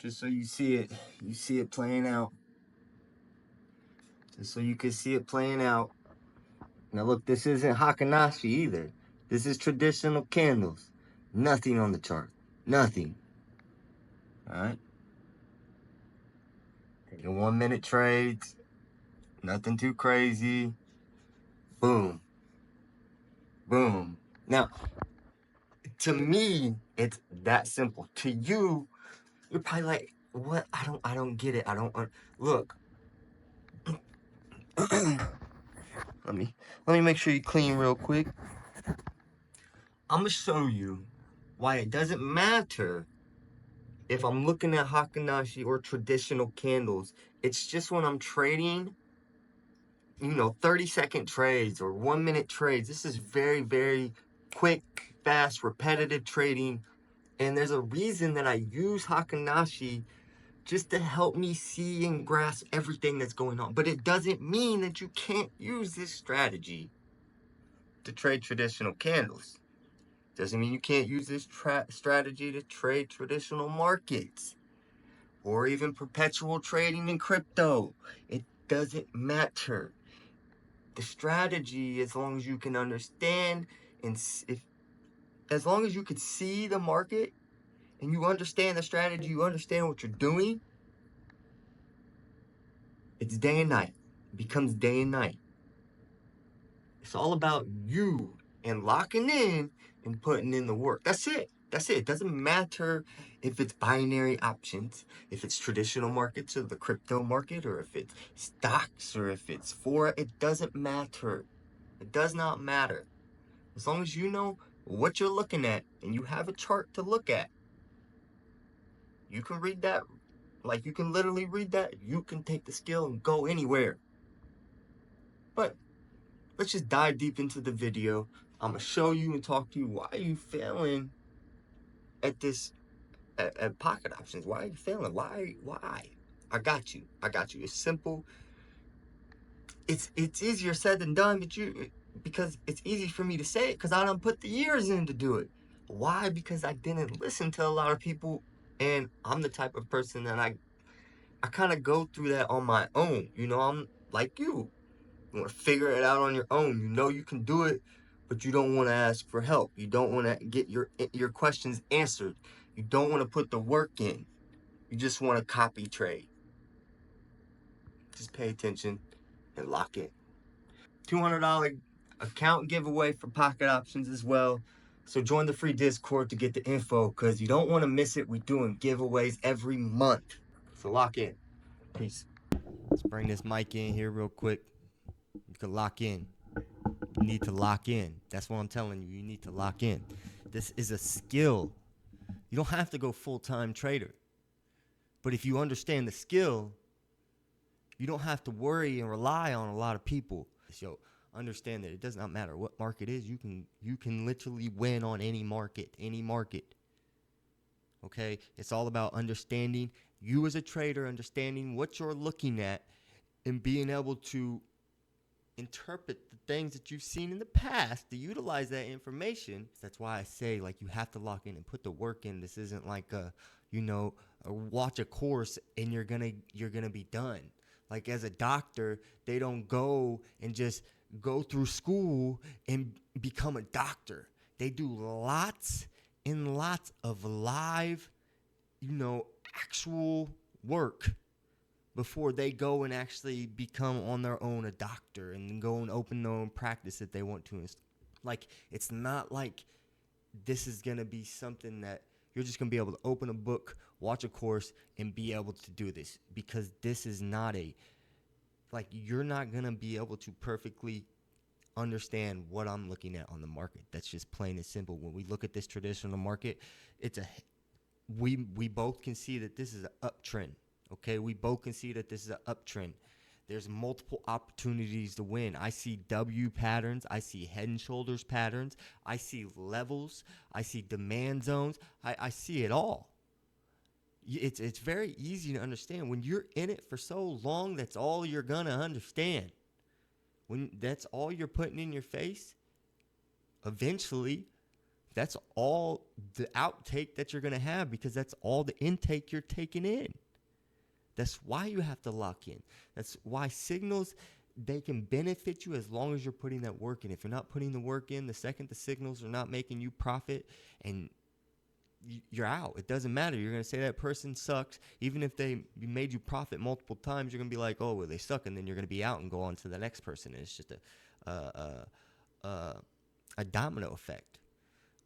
just so you see it playing out. Just so you can see it playing out. Now look, this isn't Hakanashi either. This is traditional candles. Nothing on the chart. Nothing. Alright? Taking 1 minute trades. Nothing too crazy. Boom. Boom. Now, to me, it's that simple. To you, you're probably like, what? I don't get it. I don't look. let me make sure you clean real quick. I'm gonna show you why it doesn't matter if I'm looking at Hakanashi or traditional candles. It's just when I'm trading, 30-second trades or 1 minute trades. This is very, very quick, fast, repetitive trading. And there's a reason that I use Hakanashi just to help me see and grasp everything that's going on. But it doesn't mean that you can't use this strategy to trade traditional candles. Doesn't mean you can't use this strategy to trade traditional markets or even perpetual trading in crypto. It doesn't matter. The strategy, as long as you can understand and as long as you can see the market and you understand the strategy, you understand what you're doing, it's day and night. It becomes day and night. It's all about you and locking in and putting in the work. That's it. That's it. It doesn't matter if it's binary options, if it's traditional markets or the crypto market, or if it's stocks, or if it's forex. It doesn't matter. It does not matter. As long as you know what you're looking at and you have a chart to look at, you can read that. Like, you can literally read that. You can take the skill and go anywhere. But let's just dive deep into the video. I'm going to show you and talk to you why are you failing at this, at pocket options. Why are you failing? Why? I got you. It's simple. It's easier said than done, because it's easy for me to say it because I done put the years in to do it. Why? Because I didn't listen to a lot of people, and I'm the type of person that I kind of go through that on my own. I'm like you. You want to figure it out on your own. You can do it, but you don't want to ask for help. You don't want to get your questions answered. You don't want to put the work in. You just want to copy trade. Just pay attention and lock in. $200 account giveaway for pocket options as well. So join the free Discord to get the info, because you don't want to miss it. We're doing giveaways every month. So lock in. Peace. Let's bring this mic in here real quick. You can lock in. You need to lock in. That's what I'm telling you. You need to lock in. This is a skill. You don't have to go full-time trader. But if you understand the skill, you don't have to worry and rely on a lot of people. So understand that it does not matter what market is. You can literally win on any market. Okay? It's all about understanding you as a trader, understanding what you're looking at, and being able to interpret the things that you've seen in the past to utilize that information. That's why I say, you have to lock in and put the work in. This isn't like watch a course and you're gonna be done. Like, as a doctor, they don't go and just go through school and become a doctor. They do lots and lots of live, actual work before they go and actually become on their own a doctor and then go and open their own practice if they want to. It's not like this is going to be something that you're just going to be able to open a book, watch a course, and be able to do this. Because this is not you're not going to be able to perfectly understand what I'm looking at on the market. That's just plain and simple. When we look at this traditional market, we both can see that this is an uptrend. Okay, we both can see that this is an uptrend. There's multiple opportunities to win. I see W patterns. I see head and shoulders patterns. I see levels. I see demand zones. I see it all. It's very easy to understand. When you're in it for so long, that's all you're going to understand. When that's all you're putting in your face, eventually That's all the outtake that you're going to have, because that's all the intake you're taking in. That's why you have to lock in. That's why signals, they can benefit you as long as you're putting that work in. If you're not putting the work in, the second the signals are not making you profit, and you're out. It doesn't matter. You're going to say that person sucks. Even if they made you profit multiple times, you're going to be like, oh, well, they suck. And then you're going to be out and go on to the next person. And it's just a domino effect.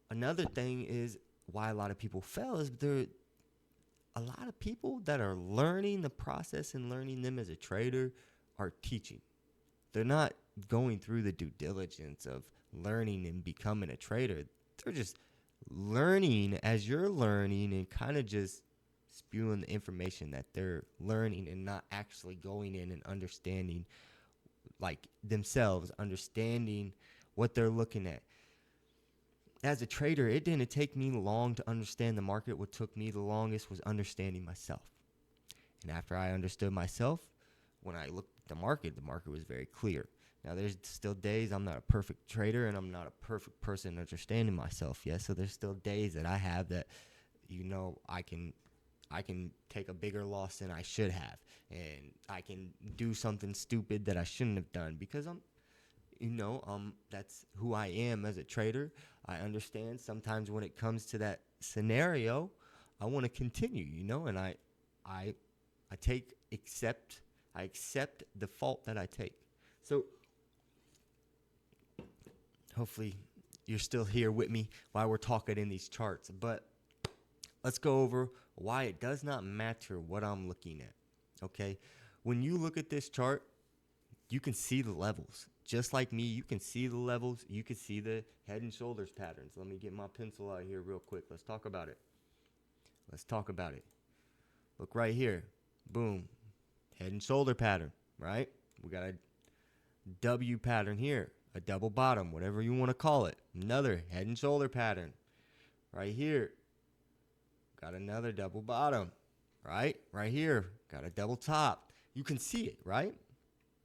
Another thing is why a lot of people fail is a lot of people that are learning the process and learning them as a trader are teaching. They're not going through the due diligence of learning and becoming a trader. They're just learning as you're learning and kind of just spewing the information that they're learning, and not actually going in and understanding like themselves, understanding what they're looking at. As a trader, it didn't take me long to understand the market. What took me the longest was understanding myself. And after I understood myself, when I looked at the market was very clear. Now, there's still days I'm not a perfect trader, and I'm not a perfect person understanding myself yet. So there's still days that I have that, I can take a bigger loss than I should have, and I can do something stupid that I shouldn't have done, because that's who I am as a trader. I understand sometimes when it comes to that scenario, I want to continue, and I accept the fault that I take. So hopefully you're still here with me while we're talking in these charts. But let's go over why it does not matter what I'm looking at, okay? When you look at this chart, you can see the levels. Just like me, you can see the levels. You can see the head and shoulders patterns. Let me get my pencil out here real quick. Let's talk about it. Look right here. Boom. Head and shoulder pattern, right? We got a W pattern here, a double bottom, whatever you want to call it. Another head and shoulder pattern. Right here, got another double bottom, right? Right here, got a double top. You can see it, right?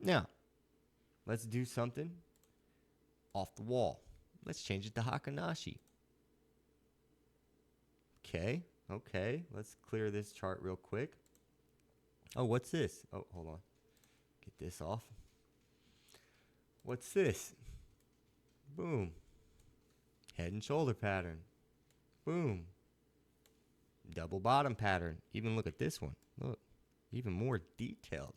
Now, let's do something off the wall. Let's change it to Hakanashi. Okay. Let's clear this chart real quick. Oh, what's this? Oh, hold on. Get this off. What's this? Boom. Head and shoulder pattern. Boom. Double bottom pattern. Even look at this one. Look. Even more detailed.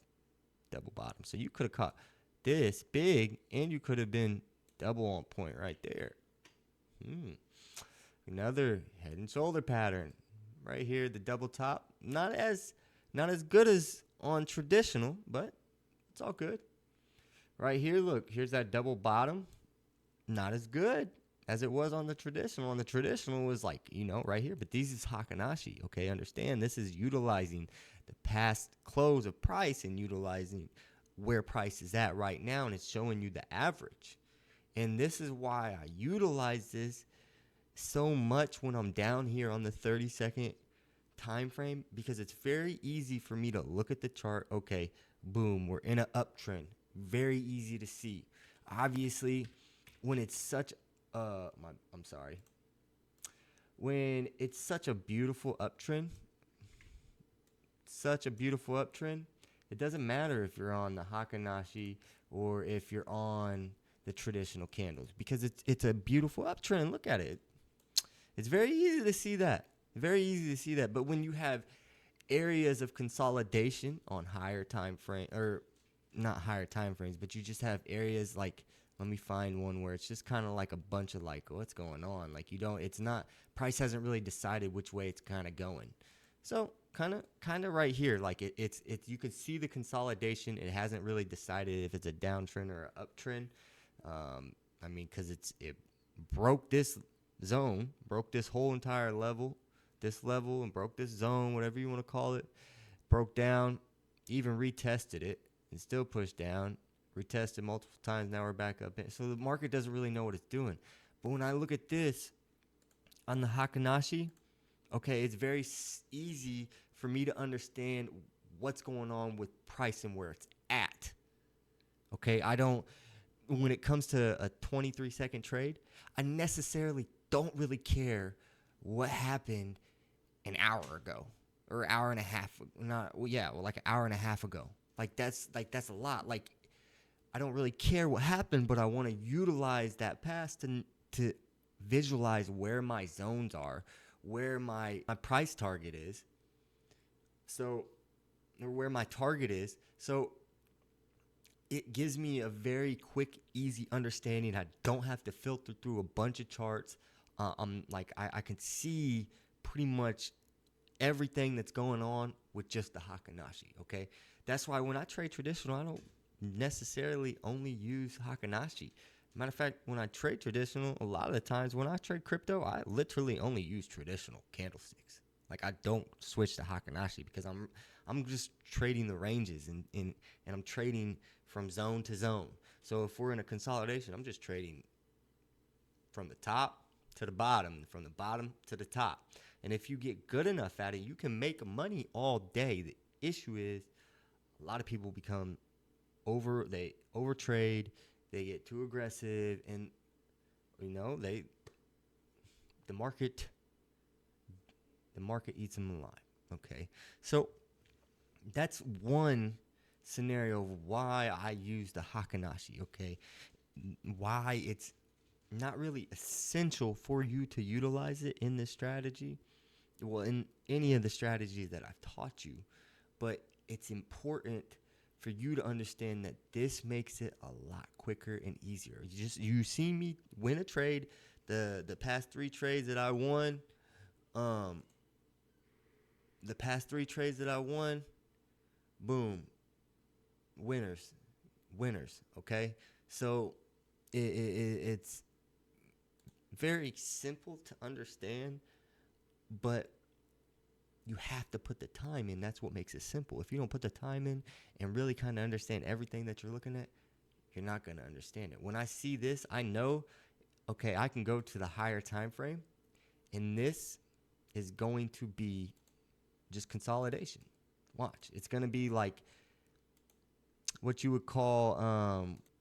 Double bottom. So you could have caught this big, and you could have been double on point right there. Another head and shoulder pattern. Right here, the double top. Not as good as on traditional, but it's all good. Right here, look, here's that double bottom. Not as good as it was on the traditional. On the traditional was like, right here, but these is Hakanashi, okay? Understand, this is utilizing the past close of price and utilizing where price is at right now, and it's showing you the average. And this is why I utilize this so much when I'm down here on the 30-second time frame, because it's very easy for me to look at the chart. Okay, boom, we're in an uptrend. Very easy to see. Obviously, when it's such when it's such a beautiful uptrend, it doesn't matter if you're on the Hakanashi or if you're on the traditional candles, because it's a beautiful uptrend. Look at it. It's very easy to see that. But when you have areas of consolidation on higher time frame, or not higher time frames, but you just have areas like, let me find one where it's just kind of like a bunch of like, what's going on? Like price hasn't really decided which way it's kind of going. So kind of right here, like it's you can see the consolidation. It hasn't really decided if it's a downtrend or an uptrend. Because it broke this zone, broke this whole entire level, and broke this zone, whatever you want to call it, broke down, even retested it, and still pushed down, retested multiple times. Now we're back up. So the market doesn't really know what it's doing. But when I look at this on the Hakanashi, okay, it's very easy for me to understand what's going on with price and where it's at. Okay, when it comes to a 23-second trade, I necessarily don't really care what happened an hour ago or hour and a half. Like an hour and a half ago. That's a lot. Like, I don't really care what happened, but I want to utilize that past to visualize where my zones are, where my price target is. So, or where my target is. So it gives me a very quick, easy understanding. I don't have to filter through a bunch of charts. I can see pretty much everything that's going on with just the Hakanashi, okay? That's why when I trade traditional, I don't necessarily only use Hakanashi. Matter of fact, when I trade traditional, a lot of the times when I trade crypto, I literally only use traditional candlesticks. Like, I don't switch to Hakanashi because I'm just trading the ranges and I'm trading from zone to zone. So if we're in a consolidation, I'm just trading from the top to the bottom, and from the bottom to the top. And if you get good enough at it, you can make money all day. The issue is a lot of people become they overtrade, they get too aggressive, and the market eats them alive. Okay, so that's one scenario of why I use the Hakanashi. Okay, why it's not really essential for you to utilize it in this strategy. Well, in any of the strategies that I've taught you, but it's important for you to understand that this makes it a lot quicker and easier. You see me win a trade. The past 3 trades that I won, boom, winners, okay? So it's very simple to understand, but you have to put the time in. That's what makes it simple. If you don't put the time in and really kind of understand everything that you're looking at, you're not going to understand it. When I see this, I know, okay, I can go to the higher time frame, and this is going to be just consolidation. Watch. It's going to be like what you would call,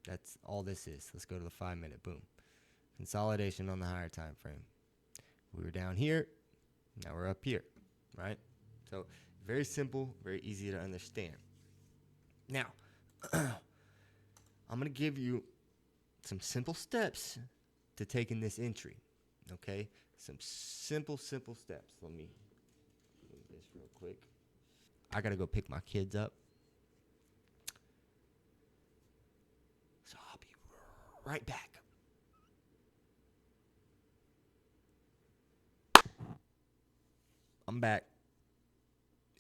that's all this is. Let's go to the 5-minute. Boom. Consolidation on the higher time frame. We were down here. Now we're up here. Right? So very simple, very easy to understand. Now, I'm going to give you some simple steps to taking this entry. Okay? Some simple steps. Let me do this real quick. I got to go pick my kids up. So I'll be right back. I'm back.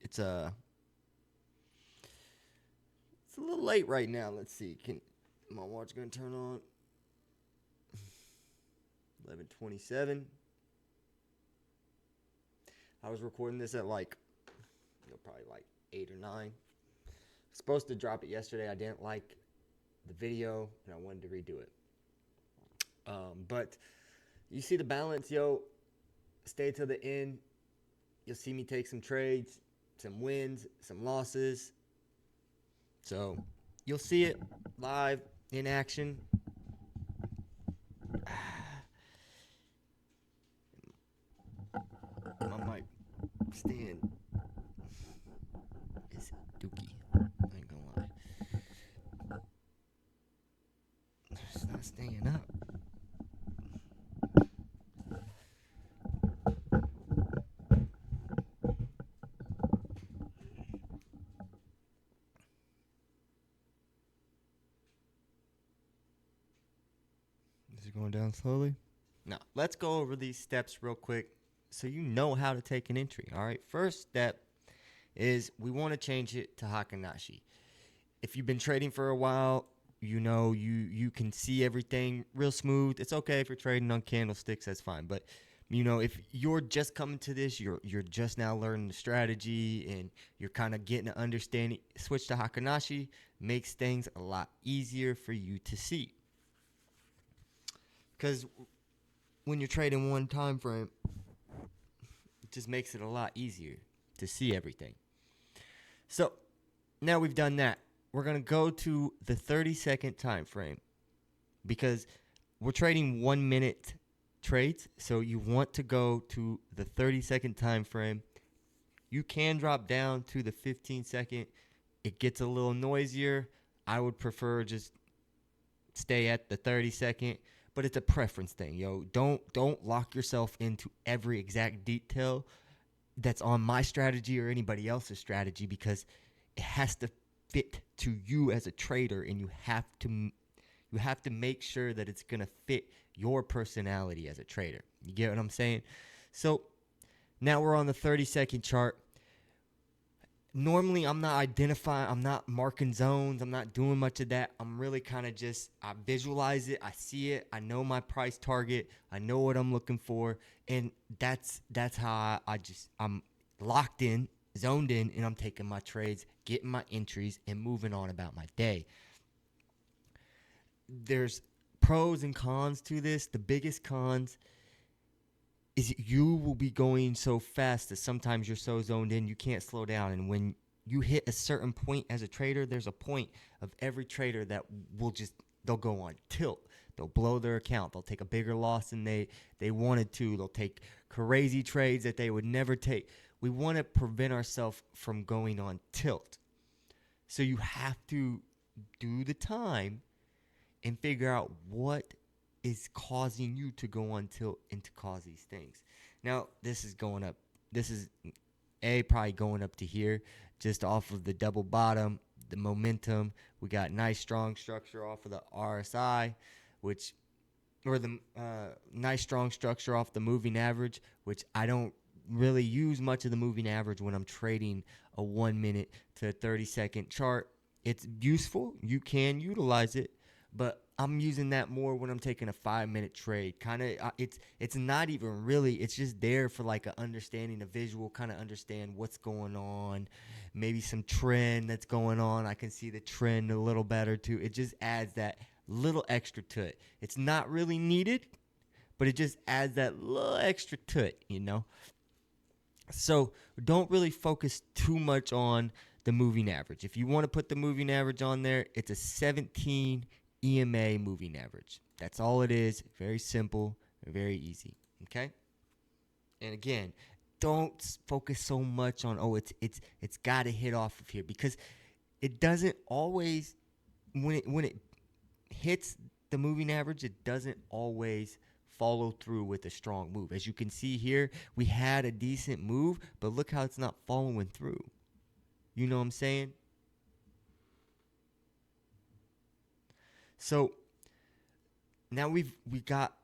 It's a little late right now. Let's see. My watch gonna turn on? 11:27. I was recording this at probably 8 or 9. Supposed to drop it yesterday. I didn't like the video and I wanted to redo it. But you see the balance, yo. Stay till the end. You'll see me take some trades, some wins, some losses. So you'll see it live in action. My mic stand is dookie. I ain't gonna lie. It's not staying up. Is it going down slowly? Now, let's go over these steps real quick so you know how to take an entry. All right, first step is we want to change it to Hakanashi. If you've been trading for a while, you know you can see everything real smooth. It's okay if you're trading on candlesticks, that's fine. But if you're just coming to this, you're just now learning the strategy and you're kind of getting an understanding, switch to Hakanashi makes things a lot easier for you to see. Because when you're trading one time frame, it just makes it a lot easier to see everything. So now we've done that. We're going to go to the 30-second time frame because we're trading 1 minute trades. So you want to go to the 30-second time frame. You can drop down to the 15-second. It gets a little noisier. I would prefer just stay at the 30-second, but it's a preference thing, yo. Don't lock yourself into every exact detail that's on my strategy or anybody else's strategy, because it has to fit to you as a trader, and you have to make sure that it's going to fit your personality as a trader. You get what I'm saying? So now we're on the 30-second chart. Normally, I'm not marking zones. I'm not doing much of that. I'm really kind of just, I visualize it. I see it. I know my price target. I know what I'm looking for. And that's how I'm locked in, zoned in, and I'm taking my trades, getting my entries, and moving on about my day. There's pros and cons to this. The biggest cons is you will be going so fast that sometimes you're so zoned in you can't slow down. And when you hit a certain point as a trader, there's a point of every trader that they'll go on tilt. They'll blow their account. They'll take a bigger loss than they wanted to. They'll take crazy trades that they would never take. We want to prevent ourselves from going on tilt. So you have to do the time and figure out what is causing you to go on tilt and to cause these things. Now, this is going up. This is probably going up to here just off of the double bottom, the momentum. We got nice strong structure off of the RSI, nice strong structure off the moving average, which I don't really use much of the moving average when I'm trading a 1 minute to 30-second chart. It's useful. You can utilize it, but I'm using that more when I'm taking a 5-minute trade. It's not even really, it's just there for like an understanding, a visual, kind of understand what's going on, maybe some trend that's going on. I can see the trend a little better too. It just adds that little extra to it. It's not really needed, but it just adds that little extra to it, you know? So don't really focus too much on the moving average. If you want to put the moving average on there, it's a 17 EMA moving average. That's all it is. Very simple, very easy. Okay? And again, don't focus so much on it's got to hit off of here, because it doesn't always, when it hits the moving average, it doesn't always follow through with a strong move. As you can see here, we had a decent move, but look how it's not following through. You know what I'm saying? So now we got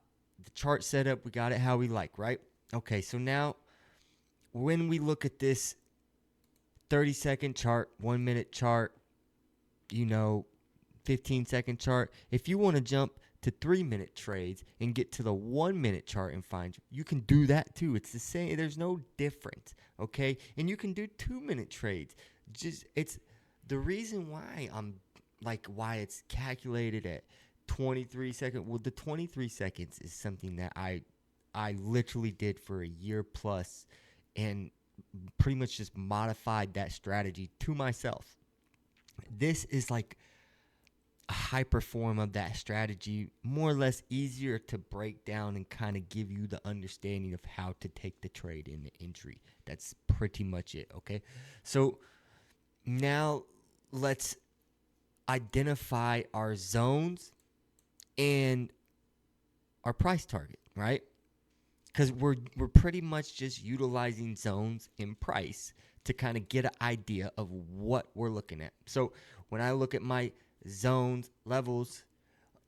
the chart set up. We got it how we like, right? Okay, so now when we look at this 30-second chart, 1 minute chart, 15-second chart, if you want to jump to 3-minute trades and get to the 1 minute chart and you can do that too. It's the same. There's no difference, okay? And you can do 2-minute trades. It's the reason why why it's calculated at 23 seconds. Well, the 23 seconds is something that I literally did for a year plus, and pretty much just modified that strategy to myself. This is like a hyper form of that strategy, more or less easier to break down and kind of give you the understanding of how to take the trade in the entry. That's pretty much it, okay? So now let's identify our zones and our price target, right? Because we're pretty much just utilizing zones and price to kind of get an idea of what we're looking at. So when I look at my zones, levels,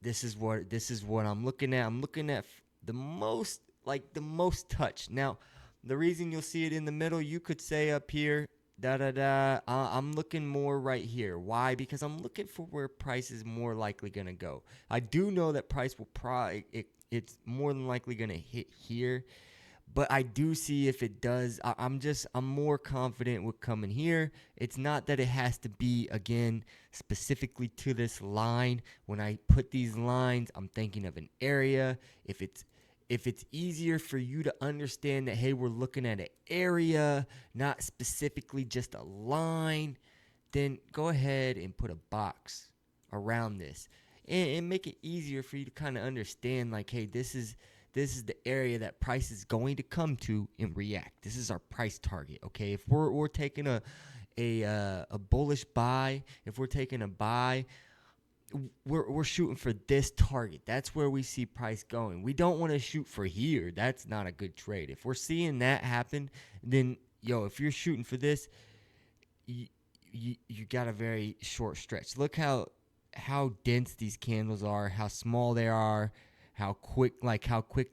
this is what I'm looking at. I'm looking at the most touch. Now, the reason you'll see it in the middle, you could say up here, I'm looking more right here. Why? Because I'm looking for where price is more likely going to go. I do know that price will it's more than likely going to hit here, but I do see if it does, I'm more confident with coming here. It's not that it has to be, again, specifically to this line. When I put these lines, I'm thinking of an area. If it's easier for you to understand that, hey, we're looking at an area, not specifically just a line, then go ahead and put a box around this and make it easier for you to kind of understand, like, hey, this is This is the area that price is going to come to and react. This is our price target, okay? If we're taking a bullish buy, if we're taking a buy, we're shooting for this target. That's where we see price going. We don't want to shoot for here. That's not a good trade. If we're seeing that happen, then if you're shooting for this, you got a very short stretch. Look how dense these candles are, how small they are, how quick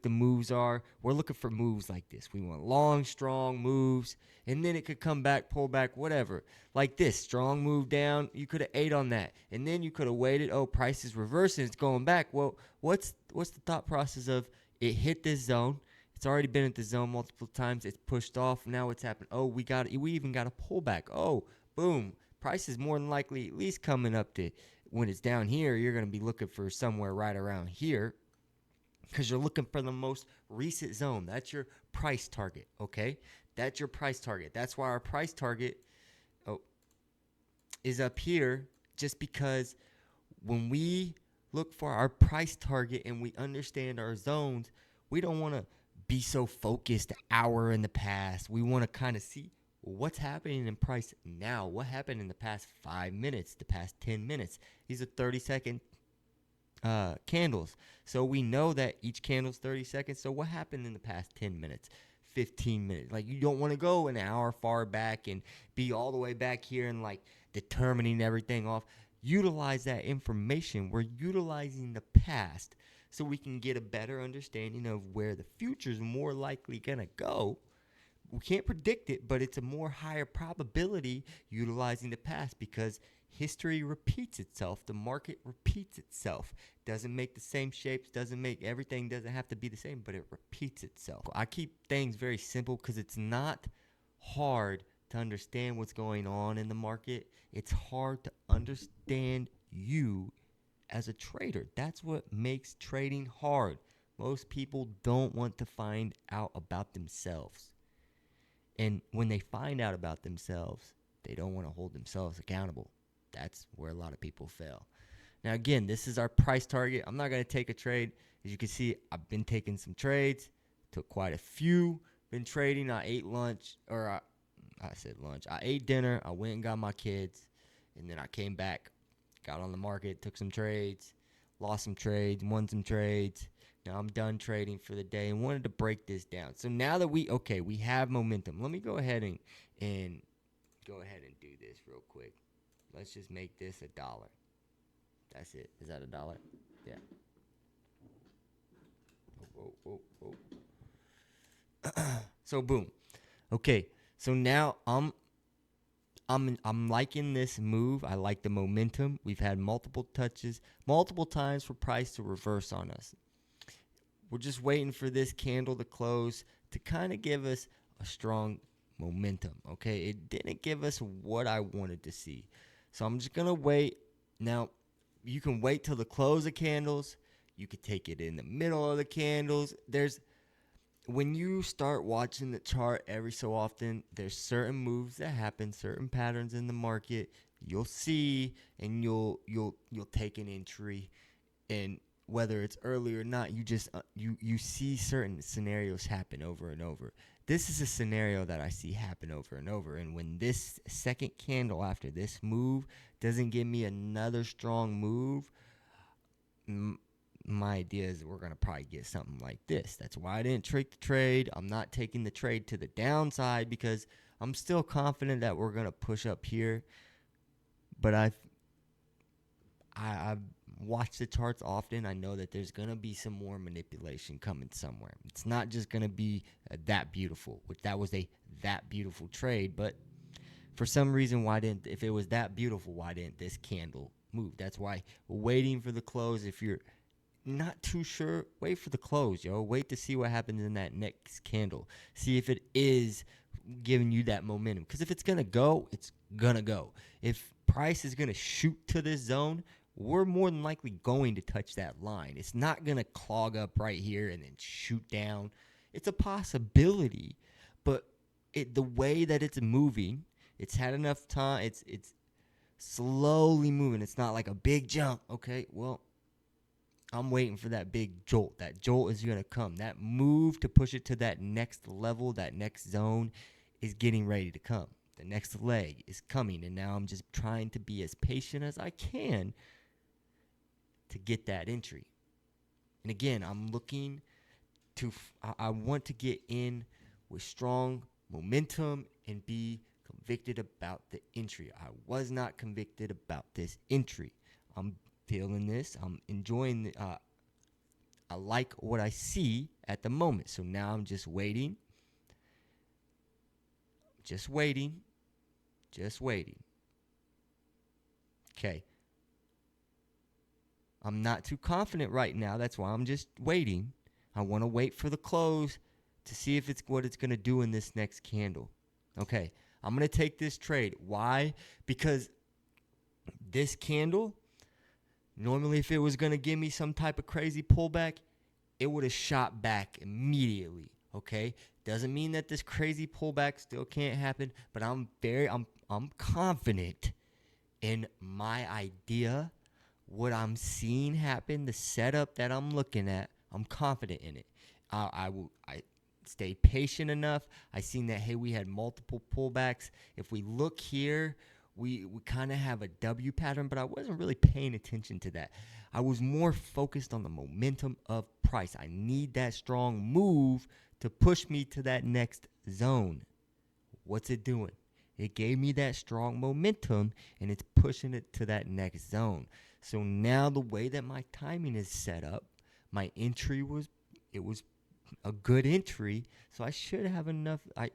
the moves are. We're looking for moves like this. We want long, strong moves, and then it could come back, pull back, whatever. Like this, strong move down, you could have ate on that, and then you could have waited. Oh, price is reversing, it's going back. Well, what's the thought process of it hit this zone? It's already been at the zone multiple times. It's pushed off. Now what's happened? Oh, we even got a pullback. Oh, boom. Price is more than likely at least coming up to, when it's down here, you're going to be looking for somewhere right around here, because you're looking for the most recent zone. That's your price target, okay? That's your price target. That's why our price target is up here, just because when we look for our price target and we understand our zones, we don't want to be so focused an hour in the past. We want to kind of see what's happening in price now. What happened in the past 5 minutes, the past 10 minutes? These are 30-second candles. So we know that each candle's 30 seconds. So what happened in the past 10 minutes, 15 minutes? Like, you don't want to go an hour far back and be all the way back here and like determining everything off. Utilize that information. We're utilizing the past so we can get a better understanding of where the future is more likely going to go. We can't predict it, but it's a more higher probability utilizing the past, because history repeats itself. The market repeats itself. Doesn't make the same shapes, everything doesn't have to be the same, but it repeats itself. I keep things very simple because it's not hard to understand what's going on in the market. It's hard to understand you as a trader. That's what makes trading hard. Most people don't want to find out about themselves. And when they find out about themselves, they don't want to hold themselves accountable. That's where a lot of people fail. Now, again, this is our price target. I'm not going to take a trade. As you can see, I've been taking some trades. Took quite a few. Been trading. I ate lunch. I said lunch. I ate dinner. I went and got my kids. And then I came back. Got on the market. Took some trades. Lost some trades. Won some trades. Now I'm done trading for the day and wanted to break this down. So now that we have momentum. Let me go ahead and do this real quick. Let's just make this $1. That's it. Is that $1? Yeah. Whoa. So boom. Okay. So now I'm liking this move. I like the momentum. We've had multiple touches, multiple times for price to reverse on us. We're just waiting for this candle to close to kind of give us a strong momentum, okay? It didn't give us what I wanted to see. So I'm just going to wait. Now, you can wait till the close of candles. You could take it in the middle of the candles. When you start watching the chart every so often, there's certain moves that happen, certain patterns in the market. You'll see, and you'll take an entry, and whether it's early or not, you just you see certain scenarios happen over and over. This is a scenario that I see happen over and over. And when this second candle after this move doesn't give me another strong move, my idea is we're going to probably get something like this. That's why I didn't take the trade. I'm not taking the trade to the downside because I'm still confident that we're going to push up here. But I've watched the charts often. I know that there's going to be some more manipulation coming somewhere. It's not just going to be that beautiful, which that was that beautiful trade. But for some reason, if it was that beautiful, why didn't this candle move? That's why we're waiting for the close. If you're not too sure, wait for the close, yo. Wait to see what happens in that next candle. See if it is giving you that momentum. Because if it's going to go, it's going to go. If price is going to shoot to this zone, we're more than likely going to touch that line. It's not going to clog up right here and then shoot down. It's a possibility, but the way that it's moving, it's had enough time. It's slowly moving. It's not like a big jump. Okay, well, I'm waiting for that big jolt. That jolt is going to come. That move to push it to that next level, that next zone is getting ready to come. The next leg is coming. And now I'm just trying to be as patient as I can to get that entry. And again, I'm looking to, I want to get in with strong momentum and be convicted about the entry. I was not convicted about this entry. I'm feeling this. I'm enjoying. I like what I see at the moment. So now I'm just waiting. Just waiting. Just waiting. Okay. I'm not too confident right now. That's why I'm just waiting. I want to wait for the close to see if it's what it's going to do in this next candle. Okay. I'm going to take this trade. Why? Because this candle, normally if it was going to give me some type of crazy pullback, it would have shot back immediately. Okay? Doesn't mean that this crazy pullback still can't happen, but I'm confident in my idea, what I'm seeing happen, the setup that I'm looking at. I'm confident in it. I stayed patient enough. I seen that, hey, we had multiple pullbacks. If we look here, we kind of have a W pattern, but I wasn't really paying attention to that. I was more focused on the momentum of price. I need that strong move to push me to that next zone. What's it doing? It gave me that strong momentum, and it's pushing it to that next zone. So now the way that my timing is set up, my entry was a good entry, so I should have enough. I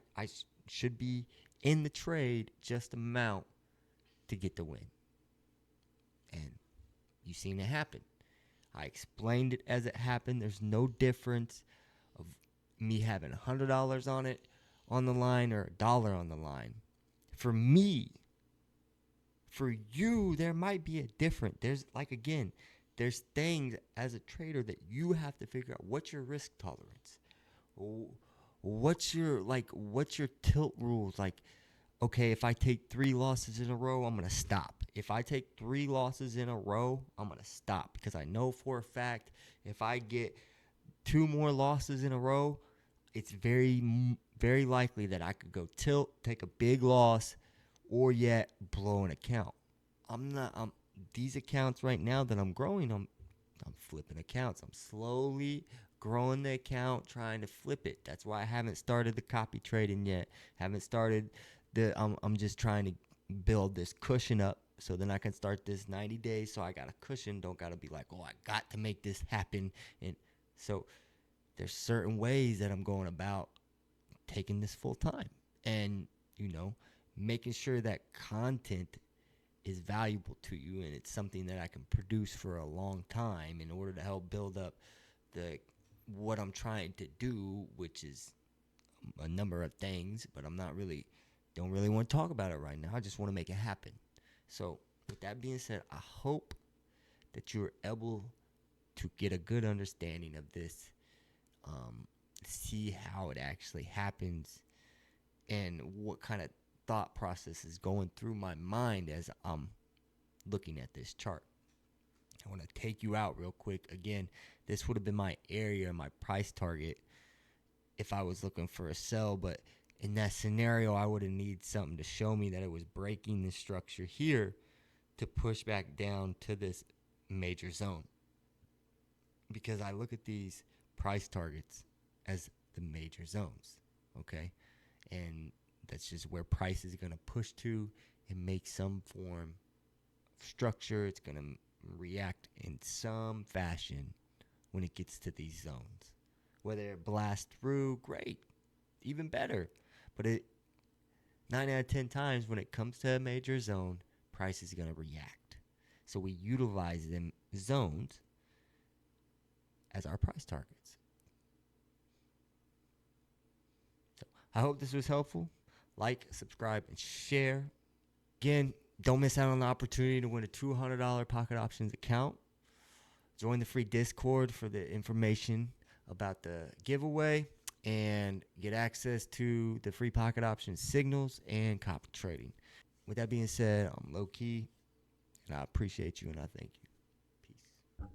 should be in the trade just amount to get the win. And you seen it happen. I explained it as it happened. There's no difference of me having $100 on it on the line or $1 on the line. For me, for you, there might be a different. There's there's things as a trader that you have to figure out. What's your risk tolerance? What's your tilt rules? Like, okay, if I take 3 losses in a row, I'm going to stop. If I take 3 losses in a row, I'm going to stop because I know for a fact if I get 2 more losses in a row, it's very, very likely that I could go tilt, take a big loss, or yet blow an account. These accounts right now that I'm growing, I'm flipping accounts. I'm slowly growing the account, trying to flip it. That's why I haven't started the copy trading yet. Haven't started I'm just trying to build this cushion up so then I can start this 90 days. So I got a cushion. Don't got to be like, oh, I got to make this happen. And so there's certain ways that I'm going about taking this full time and, making sure that content is valuable to you and it's something that I can produce for a long time in order to help build up what I'm trying to do, which is a number of things, but don't really want to talk about it right now. I just want to make it happen. So with that being said, I hope that you're able to get a good understanding of this, see how it actually happens and what kind of thought process is going through my mind as I'm looking at this chart. I want to take you out real quick. Again, this would have been my area, my price target if I was looking for a sell, but in that scenario, I would have needed something to show me that it was breaking the structure here to push back down to this major zone. Because I look at these price targets as the major zones, okay? And that's just where price is going to push to and make some form of structure. It's going to react in some fashion when it gets to these zones. Whether it blasts through, great, even better. But 9 out of 10 times when it comes to a major zone, price is going to react. So we utilize them zones as our price targets. So I hope this was helpful. Like, subscribe, and share. Again, don't miss out on the opportunity to win a $200 Pocket Options account. Join the free Discord for the information about the giveaway and get access to the free Pocket Options signals and copy trading. With that being said, I'm Loughkey, and I appreciate you and I thank you. Peace.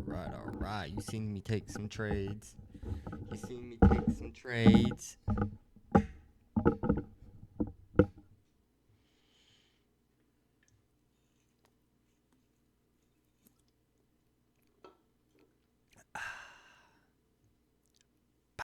All right. You seen me take some trades. You seen me take some trades.